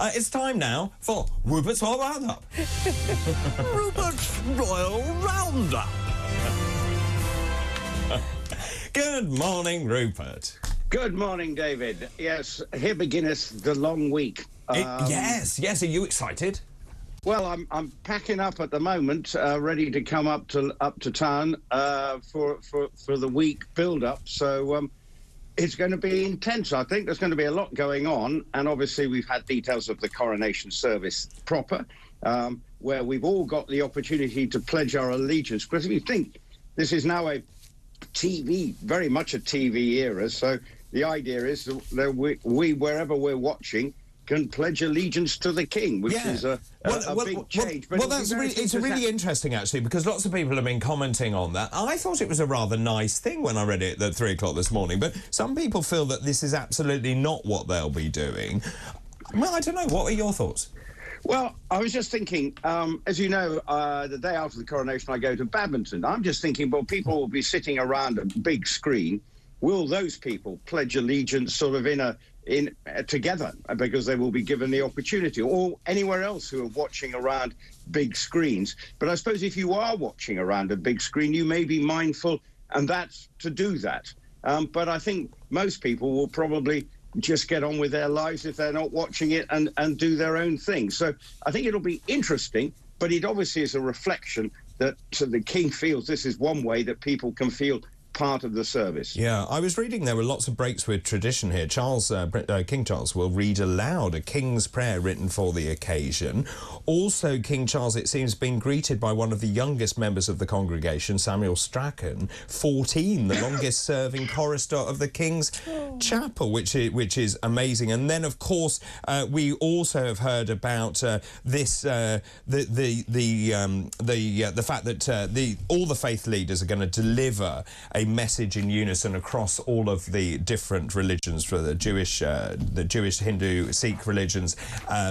It's time now for Rupert's Royal Roundup. Rupert's Royal Roundup. Good morning, Rupert. Good morning, David. Yes, here beginneth the long week. Yes. Are you excited? Well, I'm packing up at the moment, ready to come up to town for the week build-up. So it's going to be intense. I think there's going to be a lot going on, and obviously we've had details of the coronation service proper, where we've all got the opportunity to pledge our allegiance. Because if you think this is now a TV, very much a TV era, so the idea is that we wherever we're watching, can pledge allegiance to the king, which is a big change. But it's really interesting, actually, because lots of people have been commenting on that. I thought it was a rather nice thing when I read it at 3 o'clock this morning, but some people feel that this is absolutely not what they'll be doing. Well, I don't know. What are your thoughts? Well, I was just thinking, as you know, the day after the coronation, I go to badminton. I'm just thinking, well, people will be sitting around a big screen. Will those people pledge allegiance sort of together, because they will be given the opportunity, or anywhere else who are watching around big screens? But I suppose if you are watching around a big screen, you may be mindful, and that's to do that. But I think most people will probably just get on with their lives if they're not watching it and do their own thing. So I think it'll be interesting, but it obviously is a reflection that the king feels this is one way that people can feel part of the service. Yeah, I was reading there were lots of breaks with tradition here. King Charles will read aloud a king's prayer written for the occasion. Also, King Charles, it seems, been greeted by one of the youngest members of the congregation, Samuel Strachan, 14, the longest serving chorister of the King's Chapel, which is amazing. And then, of course, we also have heard about the fact that all the faith leaders are going to deliver a message in unison across all of the different religions, for the Jewish, Hindu, Sikh religions,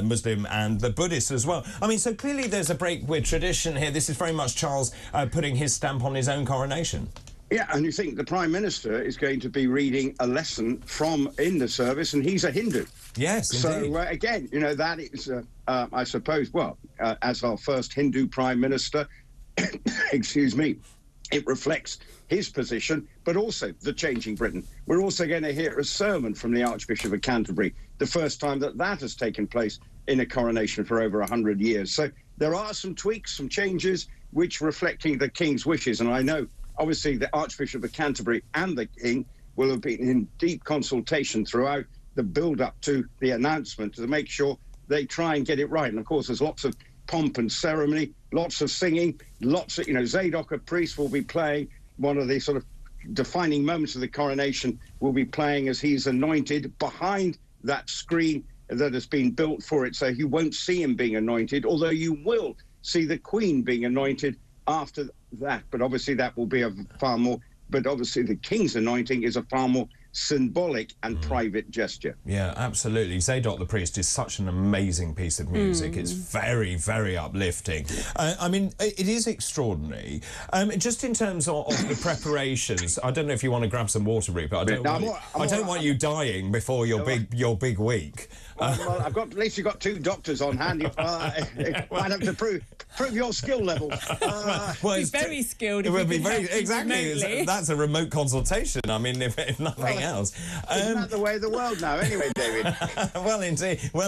Muslim and the Buddhist as well. I mean, so clearly there's a break with tradition here. This is very much Charles putting his stamp on his own coronation. Yeah, and you think the Prime Minister is going to be reading a lesson in the service, and he's a Hindu. Yes, indeed. So, again, you know, that is, I suppose, as our first Hindu Prime Minister, excuse me, it reflects his position, but also the changing Britain. We're also going to hear a sermon from the Archbishop of Canterbury, the first time that has taken place in a coronation for over 100 years. So there are some tweaks, some changes, which reflecting the King's wishes. And I know, obviously, the Archbishop of Canterbury and the King will have been in deep consultation throughout the build-up to the announcement to make sure they try and get it right. And, of course, there's lots of pomp and ceremony, lots of singing, lots of, Zadok, a priest, will be playing one of the sort of defining moments of the coronation, will be playing as he's anointed behind that screen that has been built for it. So you won't see him being anointed, although you will see the Queen being anointed after that. But obviously that will be obviously the King's anointing is a far more symbolic and private gesture. Yeah, absolutely. Zadok the priest is such an amazing piece of music. It's very, very uplifting. I mean, it is extraordinary. Just in terms of the preparations, I don't know if you want to grab some water, Rupert. I don't want you dying before your big week. Well, at least you've got 2 doctors on hand. You might have to prove your skill level. Well, he's very skilled. It would be very exactly. That's a remote consultation. I mean, if nothing else. Isn't that the way of the world now? Anyway, David. Well,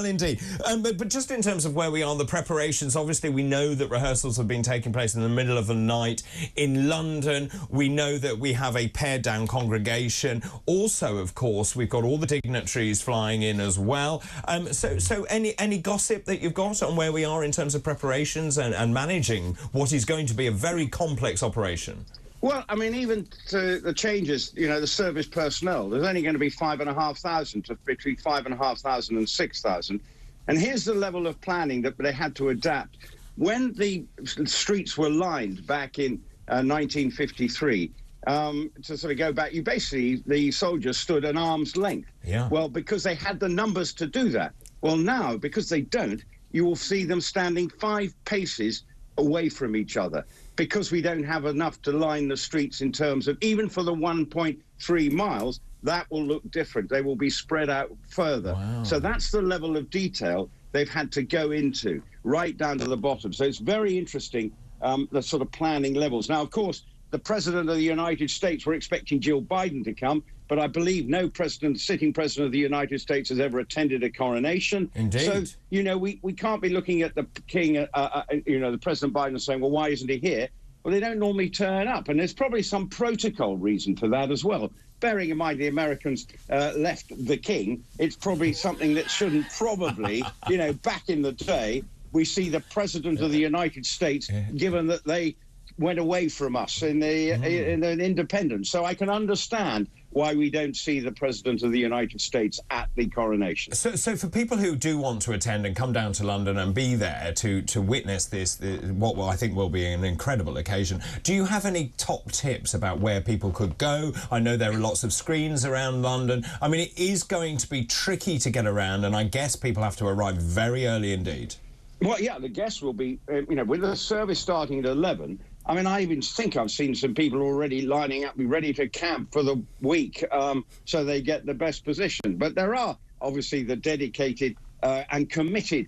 indeed. But just in terms of where we are, the preparations. Obviously, we know that rehearsals have been taking place in the middle of the night in London. We know that we have a pared down congregation. Also, of course, we've got all the dignitaries flying in as well. So any gossip that you've got on where we are in terms of preparations and managing what is going to be a very complex operation? Well, I mean, even to the changes, the service personnel, there's only going to be 5,500 to between 5,500 and 6,000. And here's the level of planning that they had to adapt. When the streets were lined back in 1953, to sort of go back, the soldiers stood an arm's length. Yeah. Well, because they had the numbers to do that. Well, now, because they don't, you will see them standing 5 paces away from each other, because we don't have enough to line the streets in terms of, even for the 1.3 miles, that will look different. They will be spread out further. Wow. So that's the level of detail they've had to go into, right down to the bottom. So it's very interesting, the sort of planning levels. Now, of course, the President of the United States, we're expecting Jill Biden to come, but I believe no sitting president of the United States has ever attended a coronation. Indeed. So, you know, we can't be looking at the king, the President Biden saying, well, why isn't he here? Well, they don't normally turn up, and there's probably some protocol reason for that as well. Bearing in mind the Americans left the king, it's probably something that shouldn't probably, back in the day, we see the President of the United States, given that they went away from us in an independence. So I can understand why we don't see the President of the United States at the coronation. So for people who do want to attend and come down to London and be there to witness this, what I think will be an incredible occasion, do you have any top tips about where people could go? I know there are lots of screens around London. I mean, it is going to be tricky to get around, and I guess people have to arrive very early indeed. Well, yeah, the guests will be, with the service starting at 11, I mean, I even think I've seen some people already lining up, ready to camp for the week, so they get the best position. But there are obviously the dedicated and committed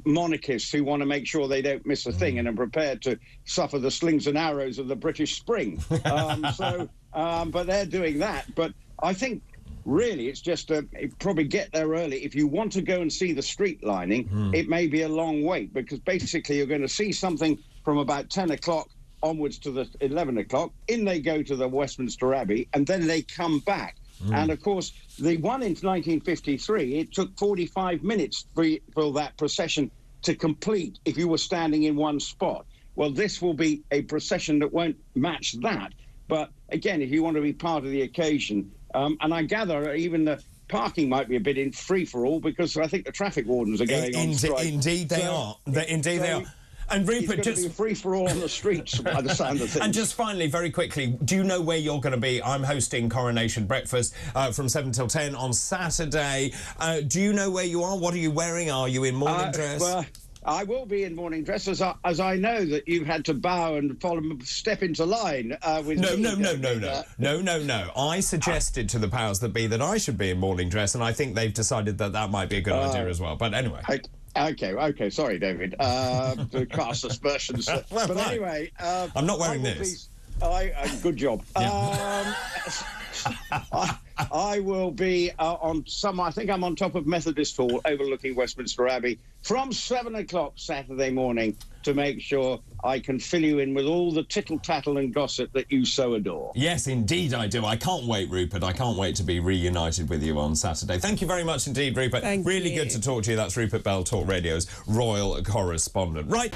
monarchists who want to make sure they don't miss a thing and are prepared to suffer the slings and arrows of the British Spring. But they're doing that. But I think really it's just probably get there early. If you want to go and see the street lining, it may be a long wait, because basically you're going to see something from about 10 o'clock onwards to the 11 o'clock. In they go to the Westminster Abbey, and then they come back. And of course, the one in 1953, it took 45 minutes for that procession to complete if you were standing in one spot. Well, this will be a procession that won't match that. But again, if you want to be part of the occasion, and I gather even the parking might be a bit in free-for-all, because I think the traffic wardens are going on strike. Indeed they are. Indeed they are. And Rupert, it's going to be a free-for-all on the streets by the sound of things. And just finally, very quickly, do you know where you're going to be? I'm hosting Coronation Breakfast from 7 till 10 on Saturday. Do you know where you are? What are you wearing? Are you in morning dress? Well, I will be in morning dress, as I know that you've had to bow and step into line with No. I suggested to the powers that be that I should be in morning dress, and I think they've decided that that might be a good idea as well. But anyway. Okay. Sorry, David. To cast aspersions. But anyway, I'm not wearing this. Good job. Yeah. I will be I think I'm on top of Methodist Hall, overlooking Westminster Abbey, from 7 o'clock Saturday morning, to make sure I can fill you in with all the tittle-tattle and gossip that you so adore. Yes, indeed I do. I can't wait, Rupert. I can't wait to be reunited with you on Saturday. Thank you very much indeed, Rupert. Thank really you. Good to talk to you. That's Rupert Bell, TalkRadio's royal correspondent. Right.